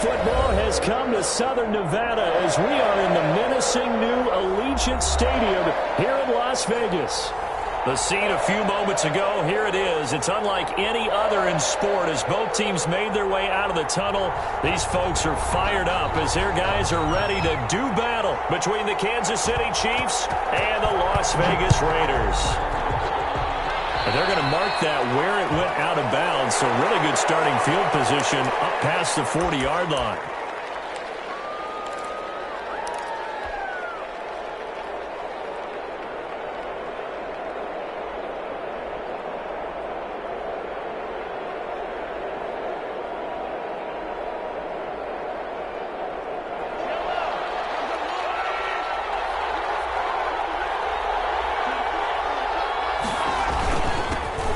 football has come to Southern Nevada as we are in the menacing new Allegiant Stadium here in Las Vegas. The scene a few moments ago, here it is. It's unlike any other in sport as both teams made their way out of the tunnel. These folks are fired up as their guys are ready to do battle between the Kansas City Chiefs and the Las Vegas Raiders. And they're going to mark that where it went out of bounds, so really good starting field position up past the 40-yard line.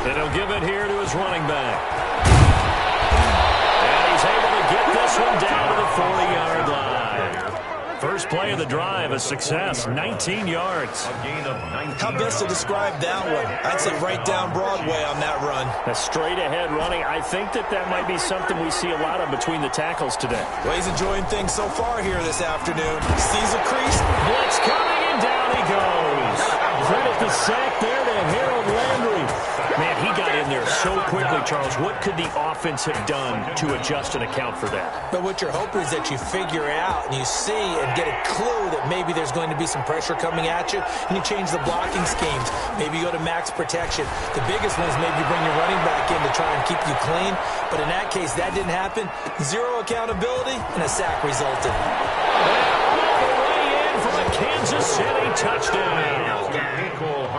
And he'll give it here to his running back. And he's able to get this one down to the 40-yard line. First play of the drive, a success, 19 yards. How best to describe that one? I'd say right down Broadway on that run. A straight-ahead running. I think that might be something we see a lot of between the tackles today. Well, he's enjoying things so far here this afternoon. Sees a crease. Blitz coming, and down he goes. Credit the sack there to Harold Landry. Man, he got in there so quickly, Charles. What could the offense have done to adjust and account for that? But what you're hoping is that you figure out and you see and get a clue that maybe there's going to be some pressure coming at you, and you change the blocking schemes. Maybe you go to max protection. The biggest one is maybe you bring your running back in to try and keep you clean. But in that case, that didn't happen. Zero accountability, and a sack resulted. And all the way in for a Kansas City touchdown.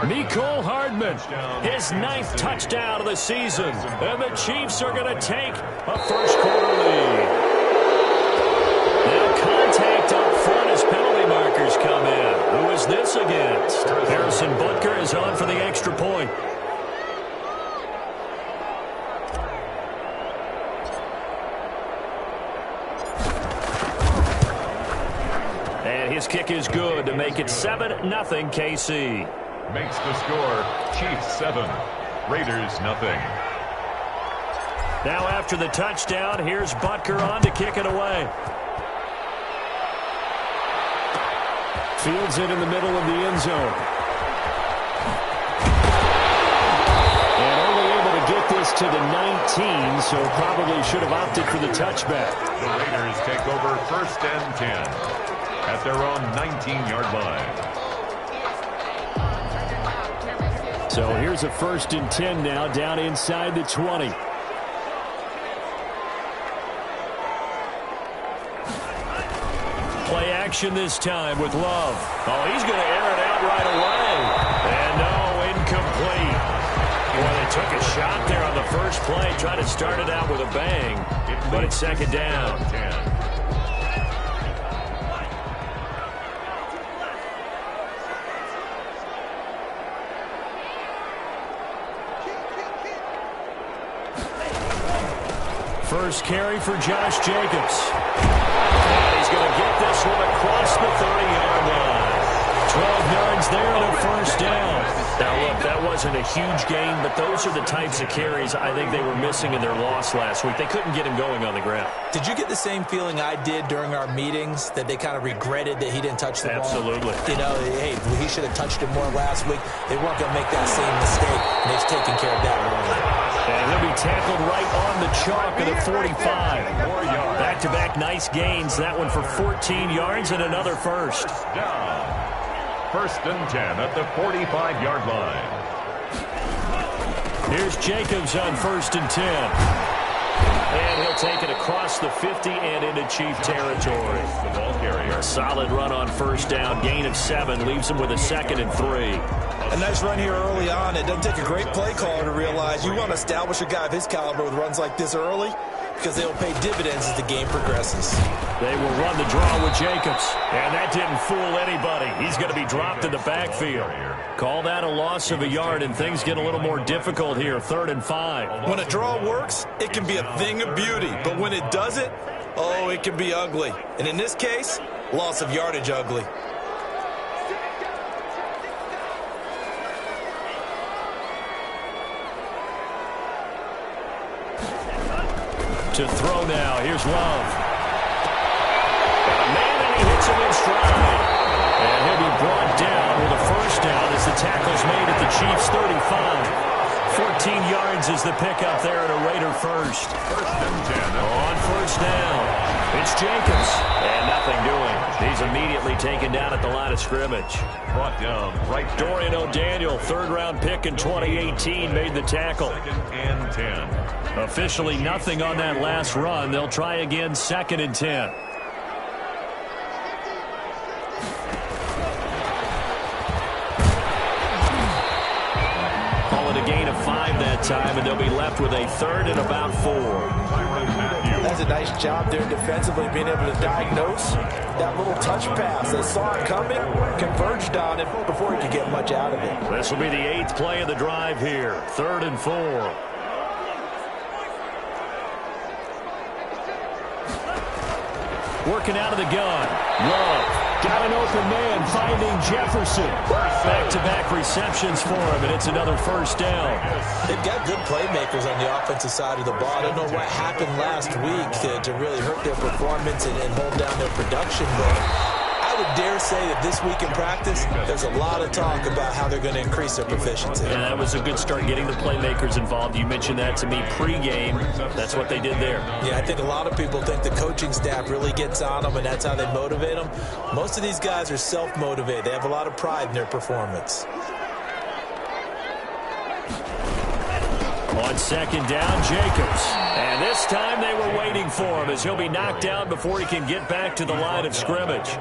Mecole Hardman, his 9th touchdown of the season. And the Chiefs are going to take a first-quarter lead. Now contact up front as penalty markers come in. Who is this against? Harrison Butker is on for the extra point. And his kick is good to make it 7-0 KC. Makes the score Chiefs 7, Raiders nothing. Now after the touchdown, here's Butker on to kick it away. Fields it in the middle of the end zone. And only able to get this to the 19, so probably should have opted for the touchback. The Raiders take over 1st and 10 at their own 19-yard line. So here's a 1st and 10 now, down inside the 20. Play action this time with Love. Oh, he's going to air it out right away. And no, incomplete. Boy, they took a shot there on the first play, tried to start it out with a bang, but it's 2nd down. First carry for Josh Jacobs. And he's going to get this one across the 30-yard line. 12 yards there and a 1st down. Now, look, that wasn't a huge gain, but those are the types of carries I think they were missing in their loss last week. They couldn't get him going on the ground. Did you get the same feeling I did during our meetings, that they kind of regretted that he didn't touch the ball? Absolutely. You know, hey, he should have touched it more last week. They weren't going to make that same mistake, and they've taken care of that early. And he'll be tackled right on the chalk at the 45. Back-to-back nice gains. That one for 14 yards and another first. Down. 1st and 10 at the 45-yard line. Here's Jacobs on 1st and 10. And he'll take it across the 50 and into Chief territory. The ball carrier. A solid run on 1st down. Gain of 7 leaves him with a 2nd and 3. A nice run here early on. It doesn't take a great play caller to realize you want to establish a guy of his caliber with runs like this early, because they will pay dividends as the game progresses. They will run the draw with Jacobs. And that didn't fool anybody. He's going to be dropped in the backfield. Call that a loss of a yard, and things get a little more difficult here. 3rd and 5. When a draw works, it can be a thing of beauty. But when it doesn't, oh, it can be ugly. And in this case, loss of yardage ugly. To throw now. Here's Love. man, and he hits him in stride. And he'll be brought down with a first down as the tackle's made at the Chiefs' 35. 14 yards is the pickup there at a Raider first. First and 10. On first down, it's Jacobs. And nothing doing. He's immediately taken down at the line of scrimmage. Brought down right. Dorian O'Daniel, third-round pick in 2018, made the tackle. Second and 10. Officially nothing on that last run. They'll try again, second and 10. A gain of 5 that time, and they'll be left with a third and about 4. That's a nice job there defensively, being able to diagnose that little touch pass. They saw it coming, converged on it before he could get much out of it. This will be the 8th play of the drive here. 3rd and 4. Working out of the gun. Love. Got an open man, finding Jefferson. Back-to-back receptions for him, and it's another first down. They've got good playmakers on the offensive side of the ball. I don't know what happened last week to really hurt their performance and hold down their production, but I would dare say that this week in practice, there's a lot of talk about how they're going to increase their proficiency. And that was a good start, getting the playmakers involved. You mentioned that to me pregame. That's what they did there. Yeah, I think a lot of people think the coaching staff really gets on them, and that's how they motivate them. Most of these guys are self-motivated. They have a lot of pride in their performance. On second down, Jacobs. And this time they were waiting for him as he'll be knocked down before he can get back to the line of scrimmage.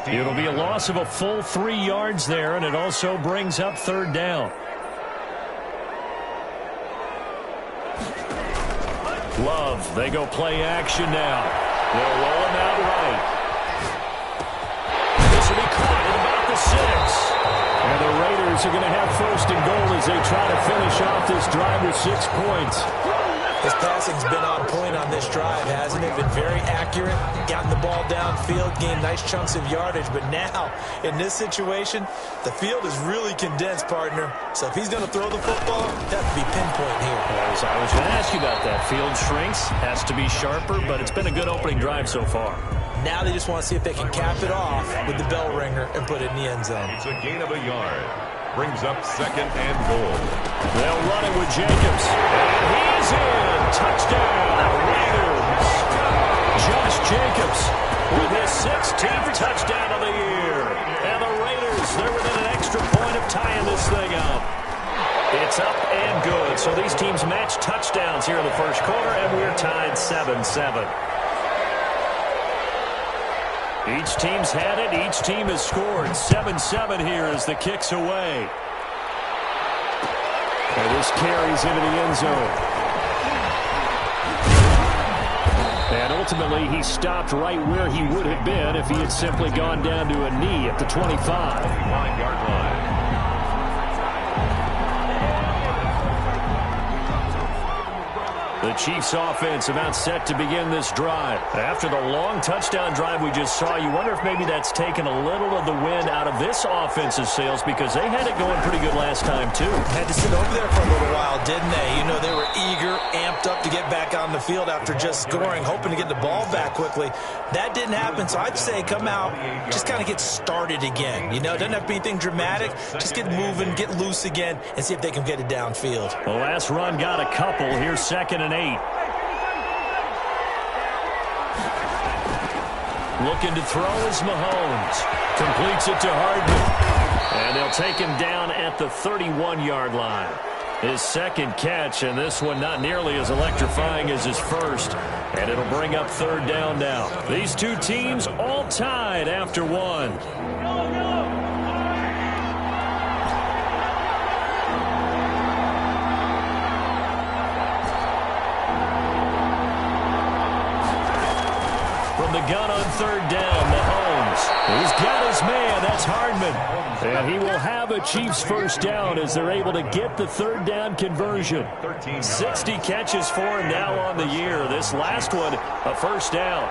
It'll be a loss of a full 3 yards there, and it also brings up third down. Love, they go play action now. They'll roll him out right. This will be caught at about the 6. And the Raiders are going to have first and goal as they try to finish off this drive with 6 points. His passing's been on point on this drive, hasn't it? Been very accurate, gotten the ball downfield, gained nice chunks of yardage. But now, in this situation, the field is really condensed, partner. So if he's going to throw the football, that would be pinpoint here. I was going to ask you about that. Field shrinks, has to be sharper, but it's been a good opening drive so far. Now they just want to see if they can cap it off with the bell ringer and put it in the end zone. It's a gain of a yard. Brings up second and goal. They'll run it with Jacobs. And he's in. Touchdown, Raiders. Josh Jacobs with his 16th touchdown of the year. And the Raiders, they're within an extra point of tying this thing up. It's up and good. So these teams match touchdowns here in the first quarter, and we're tied 7-7. Each team's had it. Each team has scored. 7-7 here as the kick's away. And this carries into the end zone. And ultimately, he stopped right where he would have been if he had simply gone down to a knee at the 25. 25-yard line. The Chiefs offense about set to begin this drive. After the long touchdown drive we just saw, you wonder if maybe that's taken a little of the wind out of this offensive sails, because they had it going pretty good last time too. Had to sit over there for a little while, didn't they? You know, they were eager, amped up to get back on the field after just scoring, hoping to get the ball back quickly. That didn't happen, so I'd say come out, just kind of get started again. You know, it doesn't have to be anything dramatic. Just get moving, get loose again, and see if they can get it downfield. The last run got a couple. Here's second and 8. Looking to throw is Mahomes. Completes it to Hardman. And they'll take him down at the 31-yard line. His second catch, and this one not nearly as electrifying as his first. And it'll bring up third down now. These two teams all tied after one. From the gun on third down, Mahomes. He's got his man. That's Hardman. And he will have a Chiefs first down as they're able to get the third down conversion. 60 catches for him now on the year. This last one, a first down.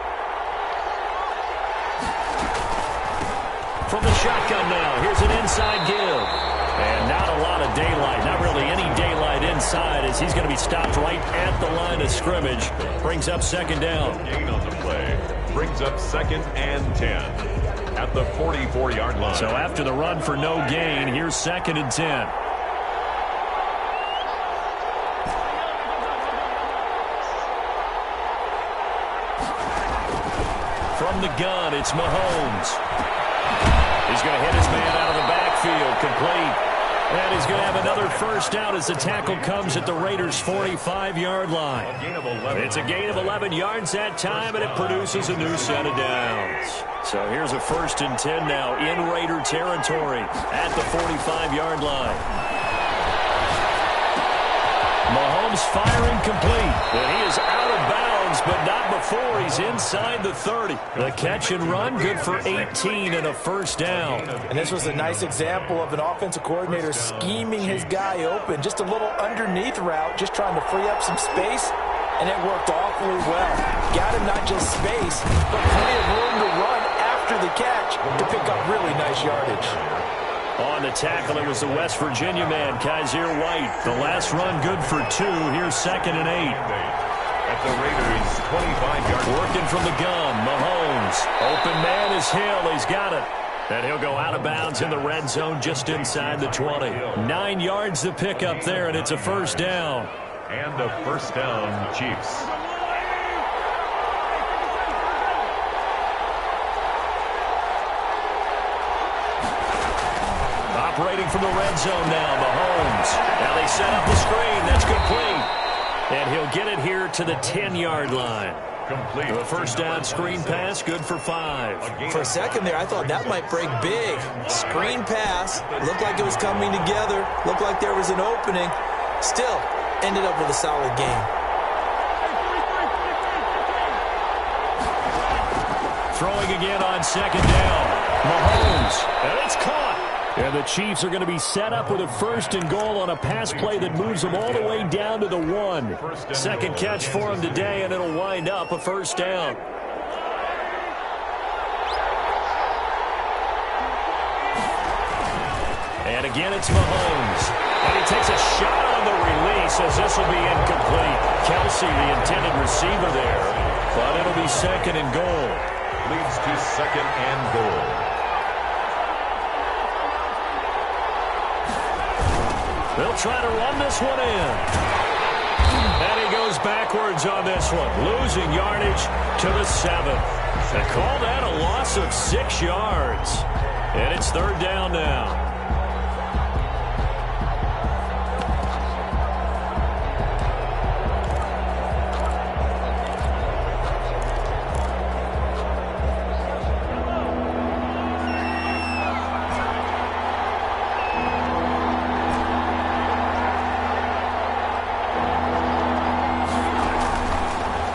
From the shotgun now, here's an inside give. And not a lot of daylight, not really any daylight inside, as he's going to be stopped right at the line of scrimmage. Brings up second down. Gain on the play. brings up 2nd and 10 at the 44-yard line. So after the run for no gain, here's 2nd and 10. From the gun, it's Mahomes. He's going to hit his man out of the backfield, complete. And he's going to have another first down as the tackle comes at the Raiders' 45-yard line. It's a gain of 11 yards that time, and it produces a new set of downs. So here's a 1st and 10 now in Raider territory at the 45-yard line. Mahomes firing complete, and he is out of bounds, but not before he's inside the 30. The catch and run, good for 18 and a first down. And this was a nice example of an offensive coordinator scheming his guy open. Just a little underneath route, just trying to free up some space, and it worked awfully well. Got him not just space, but plenty of room to run after the catch to pick up really nice yardage. On the tackle, it was the West Virginia man, Kaiser White. The last run good for 2. Here's 2nd and 8. At the Raiders' 25-yard line. Working from the gun, Mahomes. Open man is Hill. He's got it. And he'll go out of bounds in the red zone just inside the 20. 9 yards to pick up there, and it's a first down. And a first down, Chiefs. Operating from the red zone now, Mahomes. Now they set up the screen. That's complete. And he'll get it here to the 10-yard line. Complete. The first down screen pass, good for 5. For a second there, I thought that might break big. Screen pass. Looked like it was coming together. Looked like there was an opening. Still, ended up with a solid game. Throwing again on 2nd down. Mahomes. And it's caught. And the Chiefs are going to be set up with a 1st and goal on a pass play that moves them all the way down to the 1. Second catch for him today, and it'll wind up a first down. And again, it's Mahomes. And he takes a shot on the release as this will be incomplete. Kelsey, the intended receiver there. But it'll be 2nd and goal. Leads to 2nd and goal. They'll try to run this one in. And he goes backwards on this one, losing yardage to the 7. They call that a loss of 6 yards. And it's 3rd down now.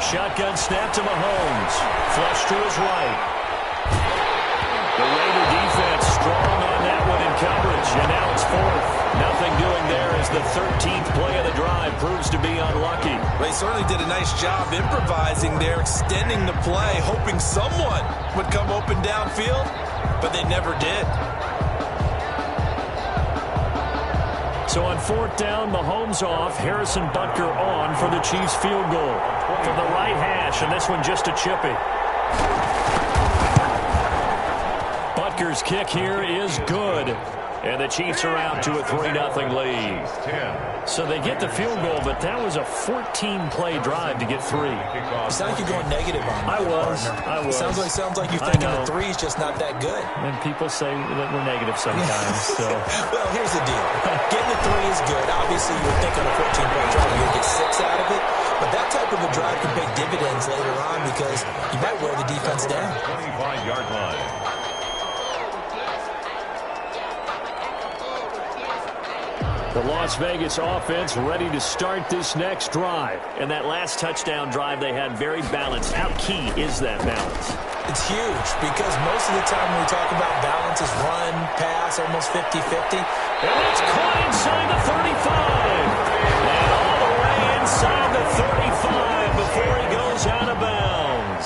Shotgun snap to Mahomes. Flush to his right. The Raider defense strong on that one in coverage. And now it's 4th. Nothing doing there as the 13th play of the drive proves to be unlucky. They certainly did a nice job improvising there, extending the play, hoping someone would come open downfield, but they never did. So on 4th down, Mahomes off, Harrison Butker on for the Chiefs field goal. From the right hash, and this one just a chippy. Butker's kick here is good. And the Chiefs are out to a 3-0 lead. So they get the field goal, but that was a 14-play drive to get 3. You sound like you're going negative on me. I was. Sounds like you're thinking the 3 is just not that good. And people say that we're negative sometimes. So. Well, here's the deal. Getting the 3 is good. Obviously, you would think on a 14-play drive you're going to get 6 out of it. But that type of a drive can pay dividends later on because you might wear the defense down. 25-yard line. The Las Vegas offense ready to start this next drive. And that last touchdown drive they had very balanced. How key is that balance? It's huge because most of the time when we talk about balance is run, pass, almost 50-50. And it's caught inside the 35. And all the way inside the 35 before he goes out of bounds.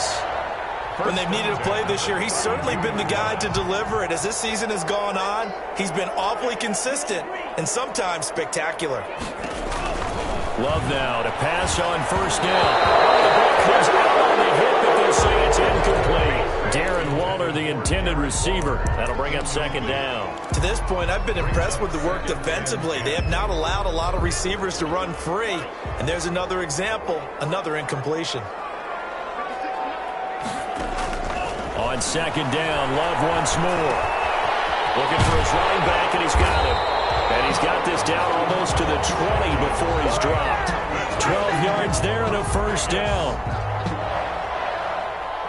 When they've needed a play this year, he's certainly been the guy to deliver it. As this season has gone on, he's been awfully consistent and sometimes spectacular. Love now to pass on 1st down. The ball comes out on the hit, but will say it's incomplete. Darren Waller, the intended receiver. That'll bring up second down. To this point, I've been impressed with the work defensively. They have not allowed a lot of receivers to run free. And there's another example, another incompletion. On second down, Love once more. Looking for his running back, and he's got him. And he's got this down almost to the 20 before he's dropped. 12 yards there and a first down.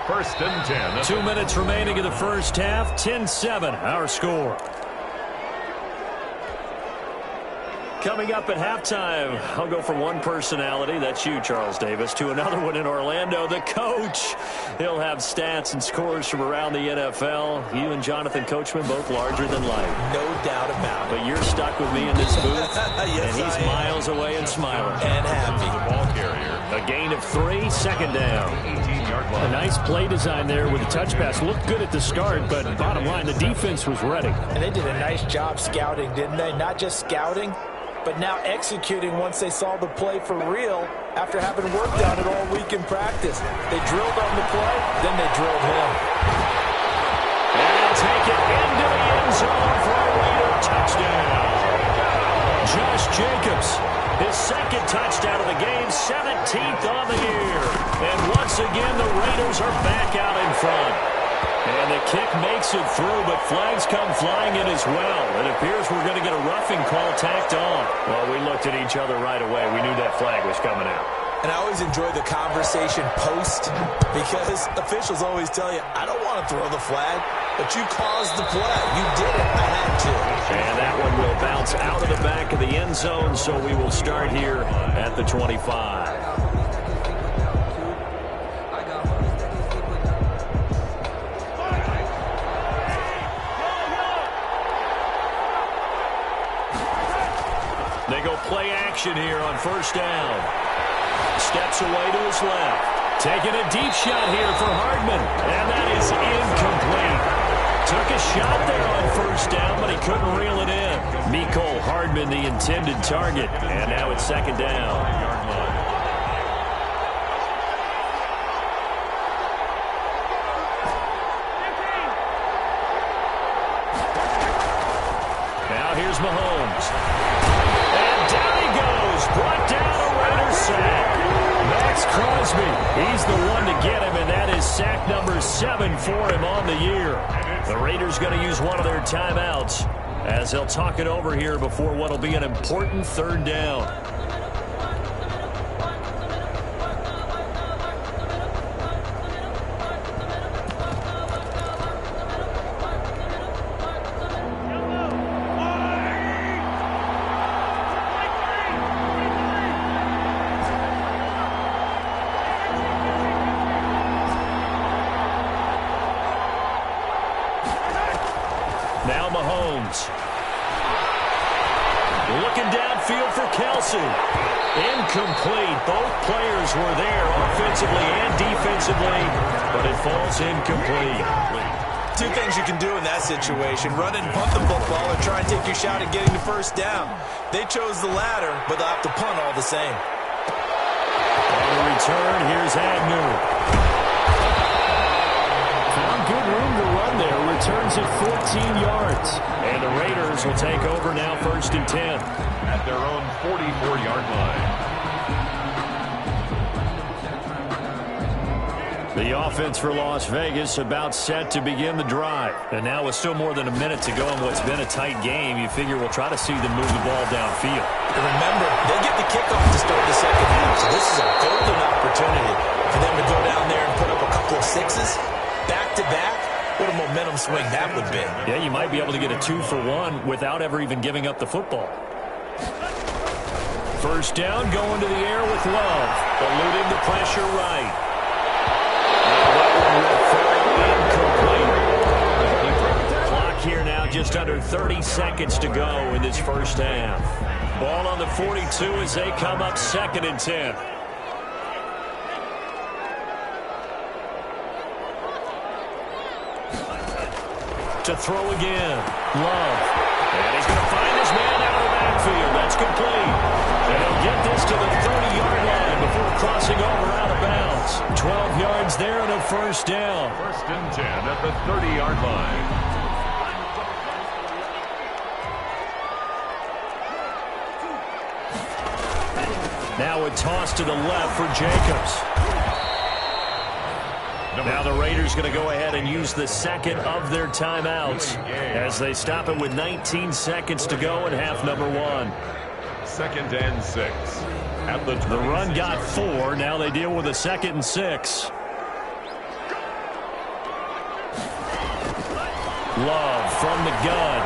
First and 10. 2 minutes remaining in the first half. 10-7, our score. Coming up at halftime, I'll go from one personality, that's you, Charles Davis, to another one in Orlando, the coach. He'll have stats and scores from around the NFL. You and Jonathan Coachman, both larger than life. No doubt about it. But you're stuck with me in this booth, yes, and he's miles away and smiling. And happy. The ball carrier. A gain of 3, second down. 18-yard line. A nice play design there with the touch pass. Looked good at the start, but bottom line, the defense was ready. And they did a nice job scouting, didn't they? Not just scouting, but now executing once they saw the play for real after having worked on it all week in practice. They drilled on the play, then they drilled him. And they'll take it into the end zone for a Raider touchdown. Josh Jacobs, his second touchdown of the game, 17th on the year. And once again, the Raiders are back out in front. And the kick makes it through, but flags come flying in as well. It appears we're going to get a roughing call tacked on. Well, we looked at each other right away. We knew that flag was coming out. And I always enjoy the conversation post because officials always tell you, I don't want to throw the flag, but you caused the play. You did it. I had to. And that one will bounce out of the back of the end zone, so we will start here at the 25. They go play action here on first down. Steps away to his left. Taking a deep shot here for Hardman. And that is incomplete. Took a shot there on first down, but he couldn't reel it in. Mecole Hardman, the intended target. And now it's second down. Now here's Mahomes. Brought down a Raiders sack. Max Crosby, he's the one to get him, and that is sack number 7 for him on the year. The Raiders going to use one of their timeouts as they'll talk it over here before what will be an important third down. Now Mahomes. Looking downfield for Kelsey. Incomplete. Both players were there offensively and defensively, but it falls incomplete. Two things you can do in that situation. Run and punt the football or try and take your shot at getting the first down. They chose the latter, but they'll have to punt all the same. On the return, here's Agnew. Found good room to run there. Returns at 14 yards. And the Raiders will take over now first and 10. At their own 44-yard line. The offense for Las Vegas about set to begin the drive. And now with still more than a minute to go in what's been a tight game, you figure we'll try to see them move the ball downfield. And remember, they get the kickoff to start the second half, so this is a golden opportunity for them to go down there and put up a couple of sixes back-to-back. What a momentum swing that would be. Yeah, you might be able to get a 2-for-1 without ever even giving up the football. First down, going to the air with Love, eluding the pressure right. Clock here now, just under 30 seconds to go in this first half. Ball on the 42 as they come up second and 10. To throw again, Love. And he's going to find his man out of the backfield. That's complete. And he'll get this to the 30-yard line before crossing over out of bounds. 12 yards there and a first down. First and 10 at the 30-yard line. Now a toss to the left for Jacobs. Now the Raiders going to go ahead and use the second of their timeouts as they stop it with 19 seconds to go in half number one. Second and 6. At the run got 4. Now they deal with a 2nd and 6. Love from the gun.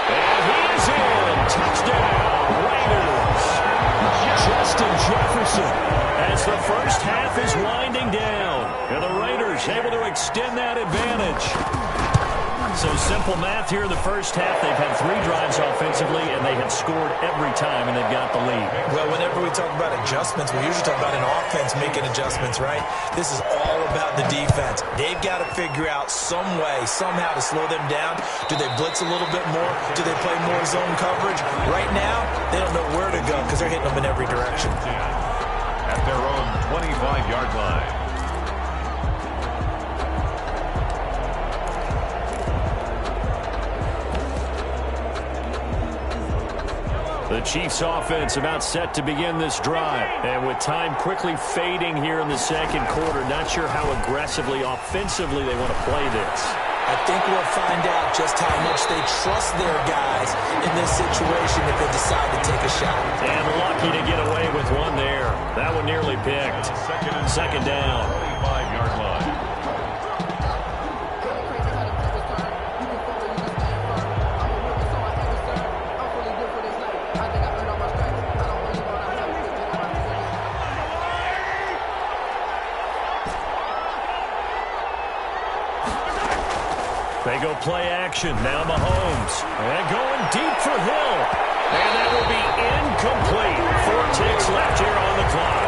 And he's in. Touchdown, Raiders. Justin Jefferson as the first half is winding down. And the Raiders able to extend that advantage. So simple math here in the first half. They've had 3 drives offensively, and they have scored every time, and they've got the lead. Well, whenever we talk about adjustments, we usually talk about an offense making adjustments, right? This is all about the defense. They've got to figure out some way, somehow to slow them down. Do they blitz a little bit more? Do they play more zone coverage? Right now, they don't know where to go because they're hitting them in every direction. At their own 25-yard line. The Chiefs offense about set to begin this drive. And with time quickly fading here in the second quarter, not sure how aggressively, offensively they want to play this. I think we'll find out just how much they trust their guys in this situation if they decide to take a shot. And lucky to get away with one there. That one nearly picked. Second down. 25-yard line. They go play action. Now Mahomes. And going deep for Hill. And that will be incomplete. 4 ticks left here on the clock.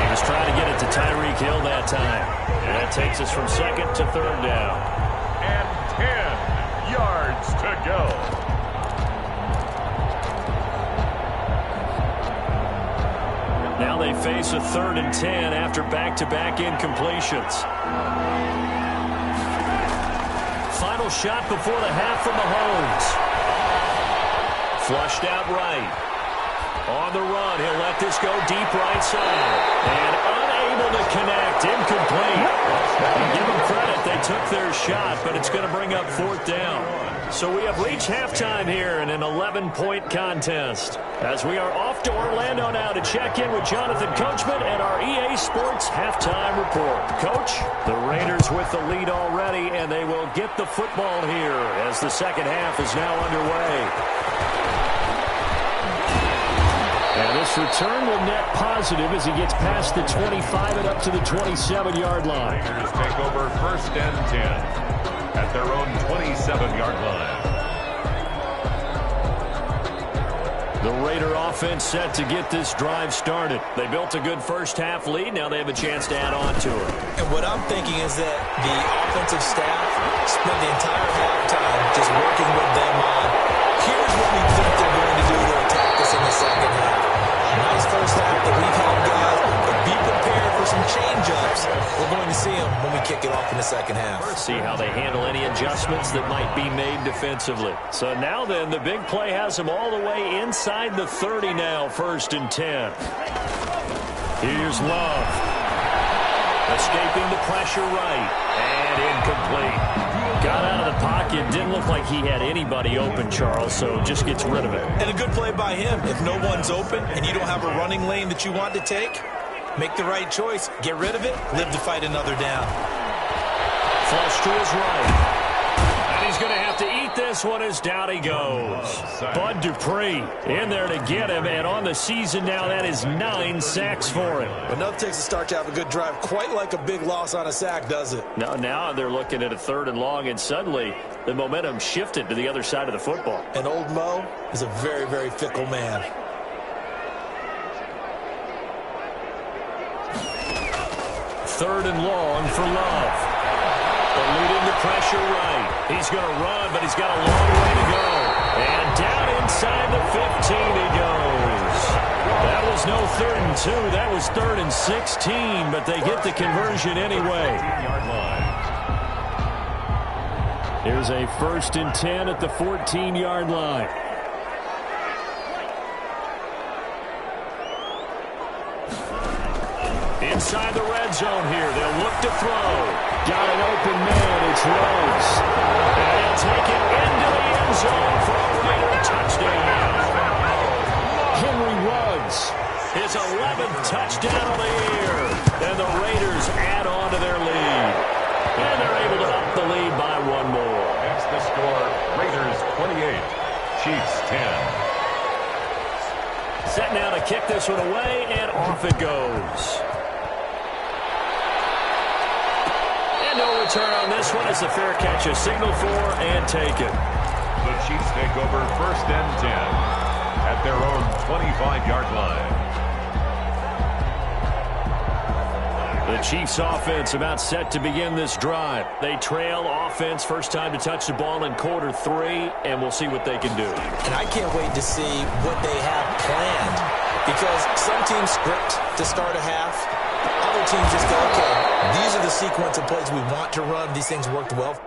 He was trying to get it to Tyreek Hill that time. And that takes us from second to third down. And 10 yards to go. Now they face a 3rd and 10 after back-to-back incompletions. Final shot before the half from Mahomes. Flushed out right. On the run, he'll let this go deep right side. And unable to connect, incomplete. And give them credit, they took their shot, but it's going to bring up 4th down. So we have reached halftime here in an 11-point contest. As we are off to Orlando now to check in with Jonathan Coachman and our EA Sports halftime report. Coach, the Raiders with the lead already, and they will get the football here as the second half is now underway. And this return will net positive as he gets past the 25 and up to the 27-yard line. Raiders take over first and 10 at their own 27-yard line. The Raider offense set to get this drive started. They built a good first half lead. Now they have a chance to add on to it. And what I'm thinking is that the offensive staff spent the entire halftime just working with them on, here's what we think they're going to do to attack us in the second half. Nice first half that we've had, guys, but be prepared for some change-ups. We're going to see them when we kick it off in the second half. See how they handle any adjustments that might be made defensively. So now then, the big play has them all the way inside the 30 now, 1st and 10. Here's Love. Escaping the pressure right. And incomplete. Got out of the pocket. Didn't look like he had anybody open, Charles, so just gets rid of it. And a good play by him. If no one's open and you don't have a running lane that you want to take, make the right choice. Get rid of it. Live to fight another down. Flush to his right. And he's going to have to eat this one as down he goes. Bud Dupree in there to get him, and on the season now, that is 9 sacks for him. Enough takes a start to have a good drive, quite like a big loss on a sack, does it? Now they're looking at a 3rd and long, and suddenly the momentum shifted to the other side of the football. And old Mo is a very, very fickle man. 3rd and long for Love. Leading the pressure right. He's going to run, but he's got a long way to go. And down inside the 15 he goes. That was no 3rd and 2. That was 3rd and 16, but they get the conversion anyway. Here's a 1st and 10 at the 14-yard line. Inside the red zone here. They'll look to throw. Got an open man. It's Rhodes. And he'll take it into the end zone for a Raider touchdown. Henry Ruggs, his 11th touchdown of the year. And the Raiders add on to their lead. And they're able to up the lead by one more. That's the score. Raiders 28, Chiefs 10. Set now to kick this one away, and off it goes. No return on this one. It's a fair catch, a signal for, and taken. The Chiefs take over 1st and 10 at their own 25-yard line. The Chiefs offense about set to begin this drive. They trail offense, first time to touch the ball in quarter 3, and we'll see what they can do. And I can't wait to see what they have planned, because some teams script to start a half. Other teams just go, okay, these are the sequence of plays we want to run. These things worked well.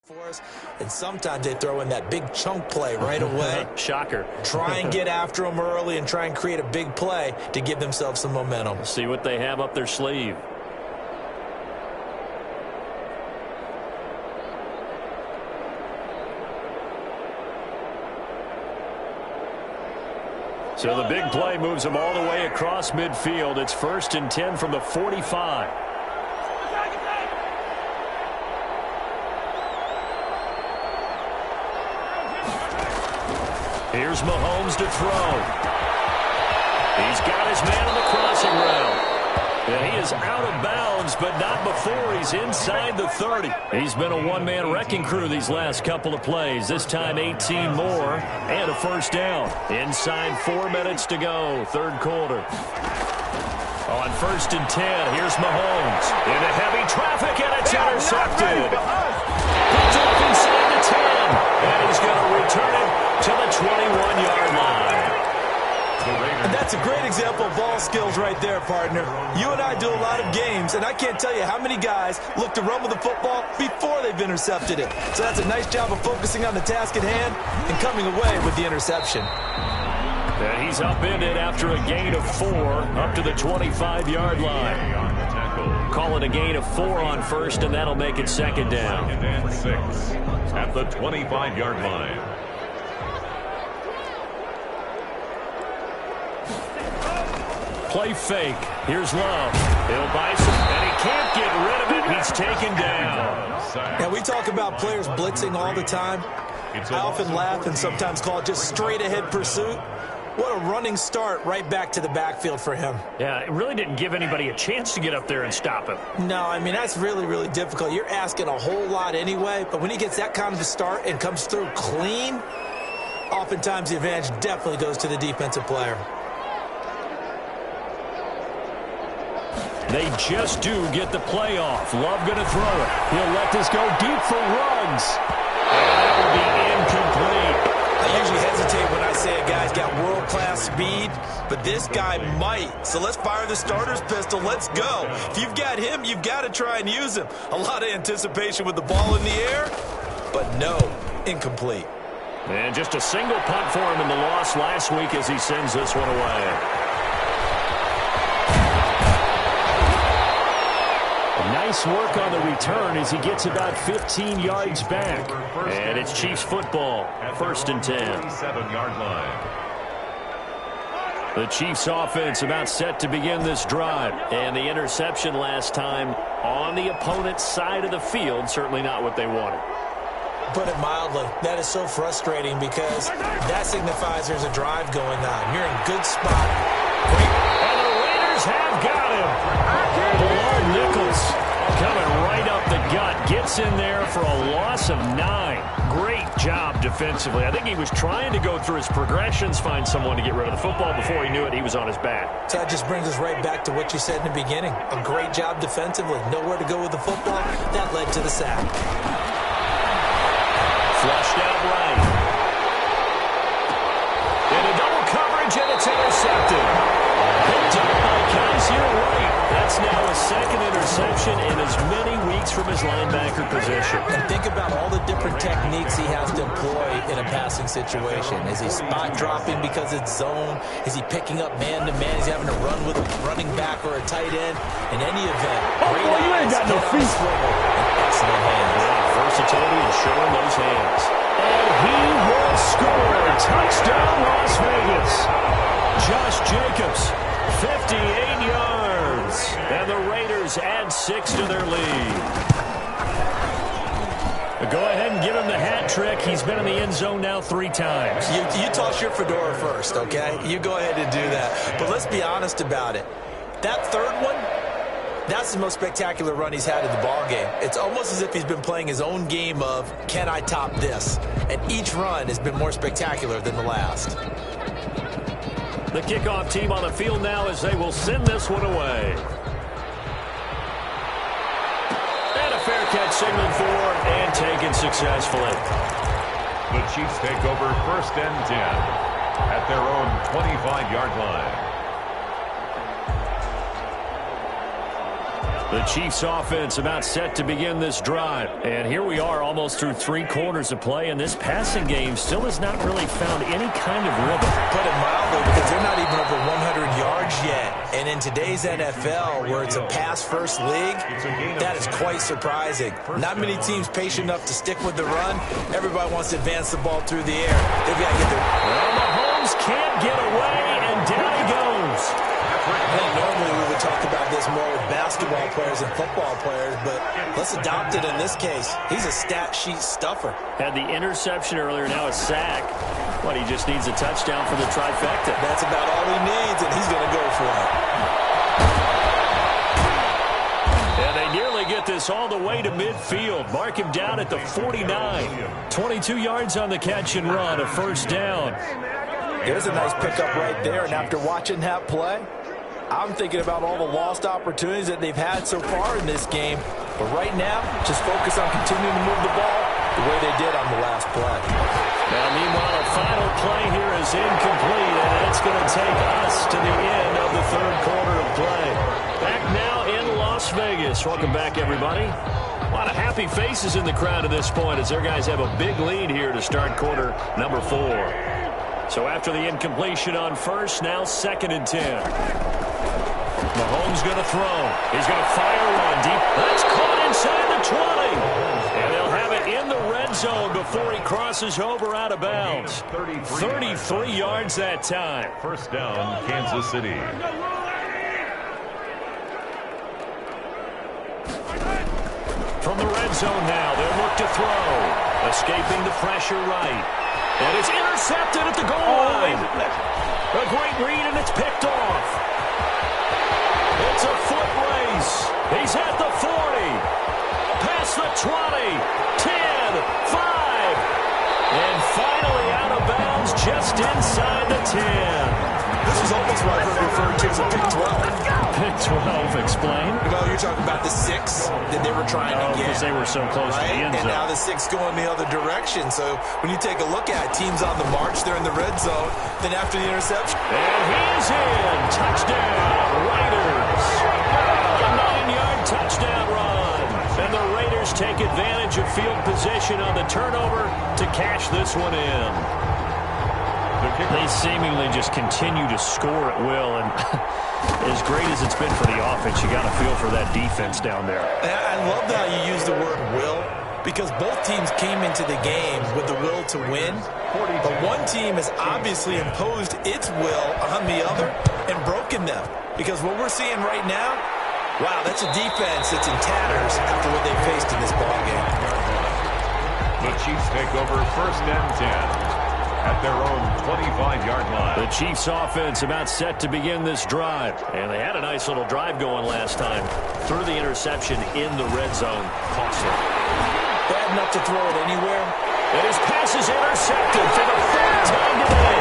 For us, and sometimes they throw in that big chunk play right away. Shocker. Try and get after them early and try and create a big play to give themselves some momentum. See what they have up their sleeve. So the big play moves them all the way across midfield. It's 1st and 10 from the 45. Here's Mahomes to throw. He's got his man on the crossing route. And he is out of bounds, but not before he's inside the 30. He's been a one-man wrecking crew these last couple of plays. This time 18 more and a first down. Inside 4 minutes to go, 3rd quarter. On 1st and 10, here's Mahomes. Into heavy traffic, and it's intercepted. Puts off inside the 10, and he's going to return it to the 21-yard line. And that's a great example of ball skills right there, partner. You and I do a lot of games, and I can't tell you how many guys look to run with the football before they've intercepted it. So that's a nice job of focusing on the task at hand and coming away with the interception. And he's upended after a gain of 4 up to the 25-yard line. Call it a gain of 4 on 1st, and that'll make it 2nd down. And 6 at the 25-yard line. Play fake. Here's Love. He'll buy some, and he can't get rid of it. He's taken down. Now, we talk about players blitzing all the time. I often laugh and sometimes call it just straight-ahead pursuit. What a running start right back to the backfield for him. Yeah, it really didn't give anybody a chance to get up there and stop him. No, I mean, that's really, really difficult. You're asking a whole lot anyway, but when he gets that kind of a start and comes through clean, oftentimes the advantage definitely goes to the defensive player. They just do get the play off. Love going to throw it. He'll let this go deep for Ruggs. And that will be incomplete. I usually hesitate when I say a guy's got world-class speed, but this guy might. So let's fire the starter's pistol. Let's go. If you've got him, you've got to try and use him. A lot of anticipation with the ball in the air, but no, incomplete. And just a single punt for him in the loss last week as he sends this one away. Nice work on the return as he gets about 15 yards back. And it's Chiefs football, 1st and 10. 7-yard line. The Chiefs offense about set to begin this drive. And the interception last time on the opponent's side of the field, certainly not what they wanted. Put it mildly, that is so frustrating because that signifies there's a drive going on. You're in good spot. Great. And the Raiders have got him. Below Nichols coming right up the gut. Gets in there for a loss of 9. Great job defensively. I think he was trying to go through his progressions, find someone to get rid of the football. Before he knew it, he was on his back. So that just brings us right back to what you said in the beginning. A great job defensively. Nowhere to go with the football. That led to the sack. Flushed out right. Into double coverage, and it's intercepted. Picked up by Kaiser White. That's now his second interception in as many weeks from his linebacker position. And think about all the different techniques he has to employ in a passing situation. Is he spot dropping because it's zone? Is he picking up man-to-man? Is he having to run with a running back or a tight end? In any event, great boy, you ain't got no feet. Excellent hands. Versatility and showing those hands. And he will score. Touchdown, Las Vegas. Josh Jacobs, 58 yards. And the Raiders add 6 to their lead. Go ahead and give him the hat trick. He's been in the end zone now 3 times. You toss your fedora first, okay? You go ahead and do that. But let's be honest about it. That third one, that's the most spectacular run he's had in the ballgame. It's almost as if he's been playing his own game of, can I top this? And each run has been more spectacular than the last. The kickoff team on the field now as they will send this one away. And a fair catch signaled for and taken successfully. The Chiefs take over 1st and 10 at their own 25-yard line. The Chiefs offense about set to begin this drive. And here we are almost through 3 quarters of play, and this passing game still has not really found any kind of rhythm. Put it mildly, because they're not even over 100 yards yet. And in today's NFL, where it's a pass-first league, that is quite surprising. Not many teams patient enough to stick with the run. Everybody wants to advance the ball through the air. They've got to get their... Well, Mahomes can't get away, and down he goes. I think normally we would talk about this more with basketball players and football players, but let's adopt it in this case. He's a stat sheet stuffer. Had the interception earlier, now a sack. What, he just needs a touchdown for the trifecta. That's about all he needs, and he's going to go for it. And they nearly get this all the way to midfield. Mark him down at the 49. 22 yards on the catch and run, a 1st down. There's a nice pickup right there, and after watching that play, I'm thinking about all the lost opportunities that they've had so far in this game. But right now, just focus on continuing to move the ball the way they did on the last play. Now, meanwhile, a final play here is incomplete, and it's going to take us to the end of the 3rd quarter of play. Back now in Las Vegas. Welcome back, everybody. A lot of happy faces in the crowd at this point as their guys have a big lead here to start quarter number 4. So after the incompletion on 1st, now 2nd and 10. Mahomes going to throw. He's going to fire one deep. That's caught inside the 20. And they'll have it in the red zone before he crosses over out of bounds. 33 yards that time. 1st down, Kansas City. From the red zone now, they'll look to throw. Escaping the pressure right. And it's intercepted at the goal line. A great read, and it's picked off. It's a foot race. He's at the 40. Past the 20. 10. 5. And finally out of bounds just inside the 10. This is almost what I've heard referred to as a Big 12. Big 12, explain. No, you're talking about the 6 that they were trying to get. Because they were so close to the end zone. And now the 6 going the other direction. So when you take a look at it, teams on the march, they're in the red zone. Then after the interception. And he's in. Touchdown, Raiders. A 9-yard touchdown run. And the Raiders take advantage of field position on the turnover to cash this one in. They seemingly just continue to score at will, and as great as it's been for the offense, you got to feel for that defense down there. I love how you use the word will, because both teams came into the game with the will to win. But one team has obviously imposed its will on the other and broken them. Because what we're seeing right now, wow, that's a defense that's in tatters after what they faced in this ballgame. The Chiefs take over 1st and 10 at their own 25-yard line. The Chiefs offense about set to begin this drive. And they had a nice little drive going last time. Threw the interception in the red zone. Costly. Bad enough to throw it anywhere. And his pass is intercepted for the 3rd time today.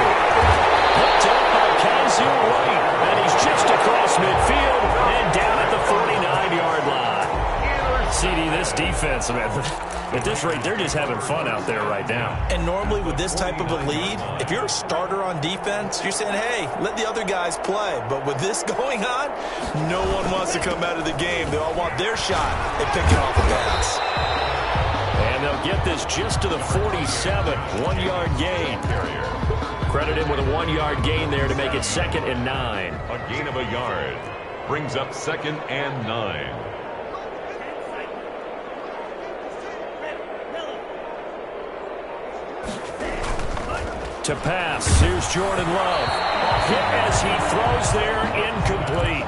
Hooked up by Kazir White. And he's just across midfield and down at the 49-yard line. CD, this defense, man, at this rate, they're just having fun out there right now. And normally with this type of a lead, if you're a starter on defense, you're saying, hey, let the other guys play. But with this going on, no one wants to come out of the game. They all want their shot at picking off the pass. And they'll get this just to the 47, 1-yard gain. Credit him with a 1-yard gain there to make it 2nd and 9. A gain of a yard brings up 2nd and 9. To pass, here's Jordan Love. Hit as he throws there, incomplete.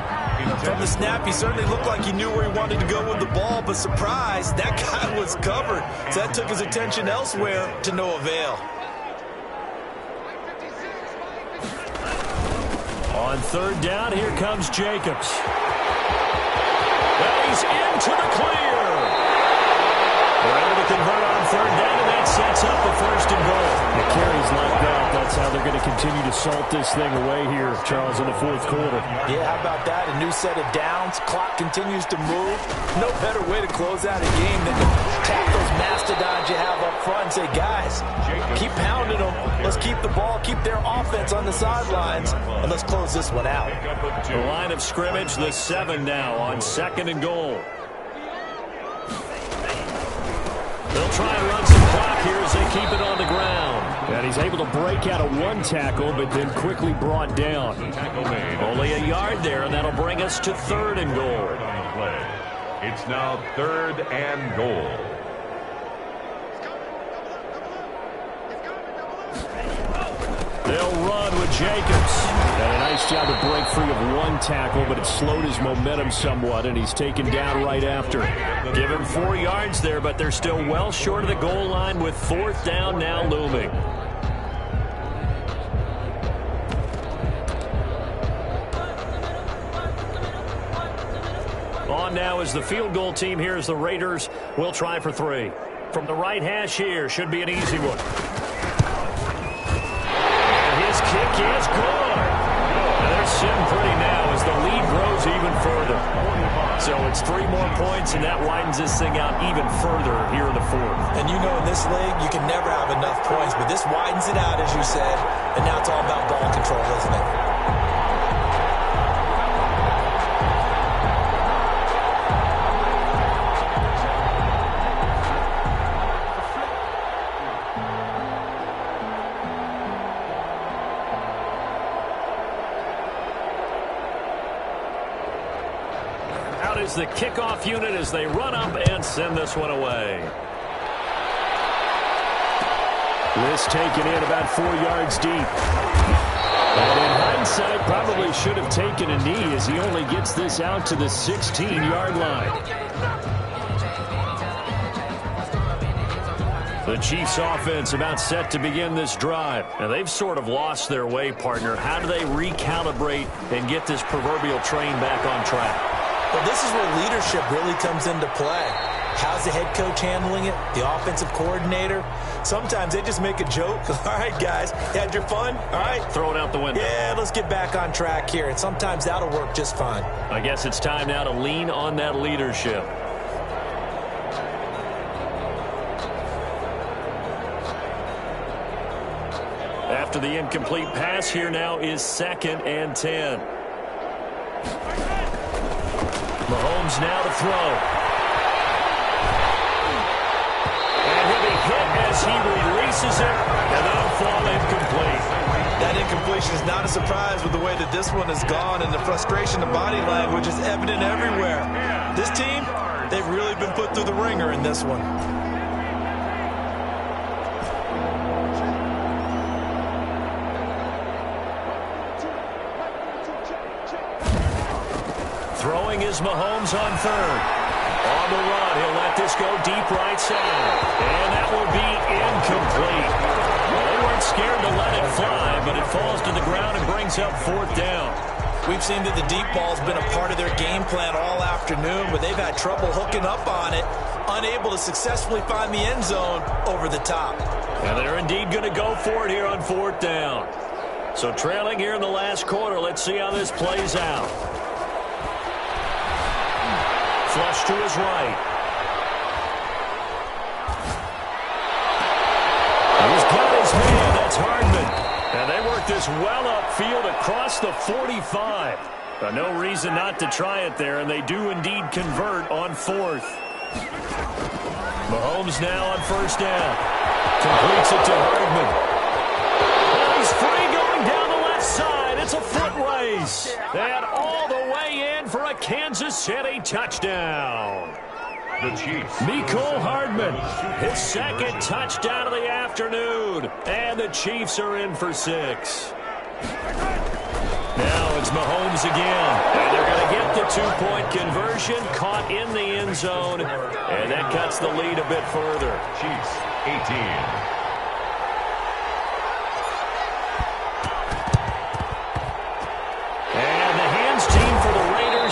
From the snap, he certainly looked like he knew where he wanted to go with the ball, but surprise, that guy was covered. So that took his attention elsewhere to no avail. On 3rd down, here comes Jacobs. Well, he's into the clear. They're able to convert on 3rd down, and that sets up a 1st and goal. The carries like that, that's how they're going to continue to salt this thing away here, Charles, in the 4th quarter. Yeah, how about that? A new set of downs. Clock continues to move. No better way to close out a game than to tap those mastodons you have up front and say, guys, keep pounding them. Let's keep the ball, keep their offense on the sidelines, and let's close this one out. The line of scrimmage, the 7 now on 2nd and goal. They'll try and run some clock here as they keep it on the ground. And he's able to break out of 1 tackle, but then quickly brought down. Only a yard there, and that'll bring us to 3rd and goal. It's now 3rd and goal. They'll run with Jacobs. And a nice job to break free of 1 tackle, but it slowed his momentum somewhat, and he's taken down right after. Give him 4 yards there, but they're still well short of the goal line with 4th down now looming. On now is the field goal team. Here's the Raiders. We'll try for 3. From the right hash here, should be an easy one. And his kick is good. And they're sitting pretty now as the lead grows even further. So it's 3 more points, and that widens this thing out even further here in the 4th. And you know in this league, you can never have enough points, but this widens it out, as you said, and now it's all about ball control, isn't it? Is the kickoff unit as they run up and send this one away. This taken in about 4 yards deep. And in hindsight, probably should have taken a knee as he only gets this out to the 16-yard line. The Chiefs offense about set to begin this drive. Now they've sort of lost their way, partner. How do they recalibrate and get this proverbial train back on track? Well, this is where leadership really comes into play. How's the head coach handling it? The offensive coordinator? Sometimes they just make a joke. All right, guys, you had your fun? All right. Throw it out the window. Yeah, let's get back on track here. And sometimes that'll work just fine. I guess it's time now to lean on that leadership. After the incomplete pass, here now is 2nd and 10. Mahomes now to throw. And he'll be hit as he releases it, and that'll fall incomplete. That incompletion is not a surprise with the way that this one has gone, and the frustration of body language is evident everywhere. This team, they've really been put through the ringer in this one. throwing is Mahomes on third. On the run, he'll let this go deep right side. And that will be incomplete. Well, they weren't scared to let it fly, but it falls to the ground and brings up fourth down. We've seen that the deep ball's been a part of their game plan all afternoon, but they've had trouble hooking up on it, unable to successfully find the end zone over the top. And they're indeed going to go for it here on fourth down. So trailing here in the last quarter, let's see how this plays out. Flush to his right. He's got his man. That's Hardman. And they work this well upfield across the 45. No reason not to try it there, and they do indeed convert on fourth. Mahomes now on first down. Completes it to Hardman. And he's free going down the left side. It's a foot race. And all the way in for a Kansas City touchdown. The Chiefs. Mecole Hardman, his second touchdown of the afternoon. And the Chiefs are in for 6. Now it's Mahomes again. And they're going to get the two-point conversion, caught in the end zone. And that cuts the lead a bit further. Chiefs, 18.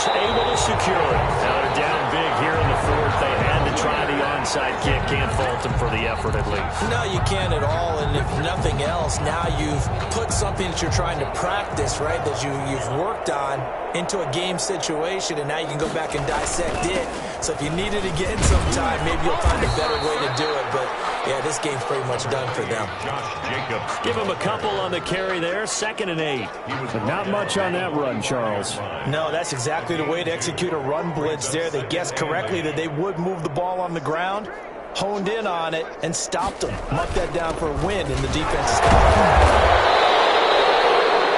Able to secure it. Now they're down big here in the fourth. They had to try the onside kick. Can't fault them for the effort at least. No, you can't at all. And if nothing else, now you've put something that you're trying to practice, right, that you've worked on into a game situation, and now you can go back and dissect it. So if you need it again sometime, maybe you'll find a better way to do it. But, yeah, this game's pretty much done for them. Josh Jacobs. Give him a couple on the carry there. 2nd and 8. But not much on that run, Charles. No, that's exactly the way to execute a run blitz there. They guessed correctly that they would move the ball on the ground, honed in on it, and stopped them. Mark that down for a win in the defense's column.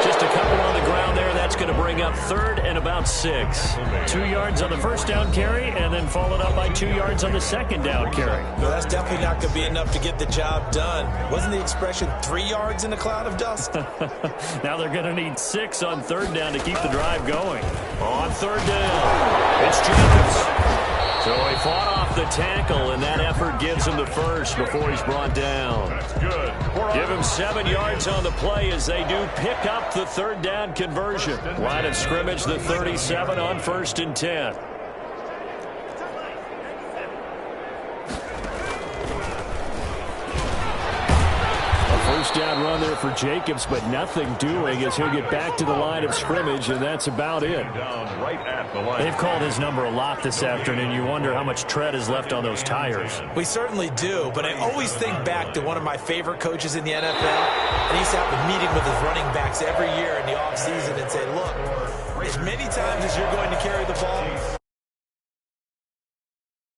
Just a couple on the ground there. That's going to bring up 3rd and about 6. 2 yards on the first down carry, and then followed up by 2 yards on the second down carry. No, that's definitely not going to be enough to get the job done. Wasn't the expression 3 yards in a cloud of dust? Now they're going to need 6 on 3rd down to keep the drive going. On 3rd down, it's Jacobs. So he fought off the tackle, and that effort gives him the first before he's brought down. That's good. Give him 7 yards on the play as they do pick up the 3rd down conversion. Line of scrimmage, the 37 on 1st and 10. First down run there for Jacobs, but nothing doing as he'll get back to the line of scrimmage, and that's about it. Down right at the line. They've called his number a lot this afternoon. You wonder how much tread is left on those tires. We certainly do, but I always think back to one of my favorite coaches in the NFL, and he used to have a meeting with his running backs every year in the offseason and say, look, as many times as you're going to carry the ball,